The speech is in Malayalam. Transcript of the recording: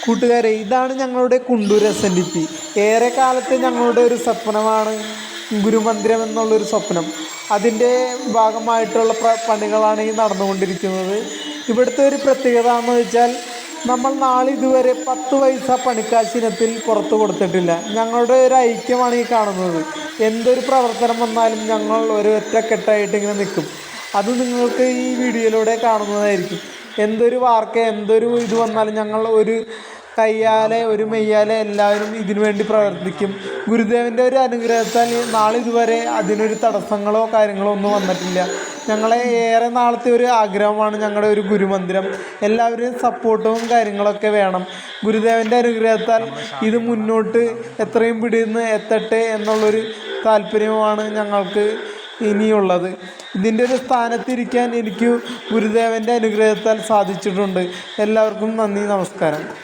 കൂട്ടുകാരെ, ഇതാണ് ഞങ്ങളുടെ കുണ്ടൂർ SNDP. ഏറെ കാലത്തെ ഞങ്ങളുടെ ഒരു സ്വപ്നമാണ് ഗുരുമന്ദിരം എന്നുള്ളൊരു സ്വപ്നം. അതിൻ്റെ ഭാഗമായിട്ടുള്ള പണികളാണ് ഈ നടന്നുകൊണ്ടിരിക്കുന്നത്. ഇവിടുത്തെ ഒരു പ്രത്യേകത എന്ന് വെച്ചാൽ, നമ്മൾ നാളിതുവരെ 10 പൈസ പണിക്കാശ് ഇനത്തിൽ പുറത്ത് കൊടുത്തിട്ടില്ല. ഞങ്ങളുടെ ഒരു ഐക്യമാണ് ഈ കാണുന്നത്. എന്തൊരു പ്രവർത്തനം വന്നാലും ഞങ്ങൾ ഒരു ഒറ്റക്കെട്ടായിട്ട് ഇങ്ങനെ നിൽക്കും. അത് നിങ്ങൾക്ക് ഈ വീഡിയോയിലൂടെ കാണുന്നതായിരിക്കും. എന്തൊരു വാർക്ക, എന്തൊരു ഇത് വന്നാലും ഞങ്ങൾ ഒരു കയ്യാലെ ഒരു മെയ്യാലെ എല്ലാവരും ഇതിനു വേണ്ടി പ്രവർത്തിക്കും. ഗുരുദേവൻ്റെ ഒരു അനുഗ്രഹത്താൽ നാളിതുവരെ അതിനൊരു തടസ്സങ്ങളോ കാര്യങ്ങളോ ഒന്നും വന്നിട്ടില്ല. ഞങ്ങളെ ഏറെ നാളത്തെ ഒരു ആഗ്രഹമാണ് ഞങ്ങളുടെ ഒരു ഗുരുമന്ദിരം. എല്ലാവരുടെയും സപ്പോർട്ടും കാര്യങ്ങളൊക്കെ വേണം. ഗുരുദേവൻ്റെ അനുഗ്രഹത്താൽ ഇത് മുന്നോട്ട് എത്രയും പിടിന്ന് എത്തട്ടെ എന്നുള്ളൊരു താല്പര്യമാണ് ഞങ്ങൾക്ക് ഇനിയുള്ളത്. ഇതിൻ്റെ ഒരു സ്ഥാനത്തിരിക്കാൻ എനിക്ക് ഗുരുദേവൻ്റെ അനുഗ്രഹത്താൽ സാധിച്ചിട്ടുണ്ട്. എല്ലാവർക്കും നന്ദി, നമസ്കാരം.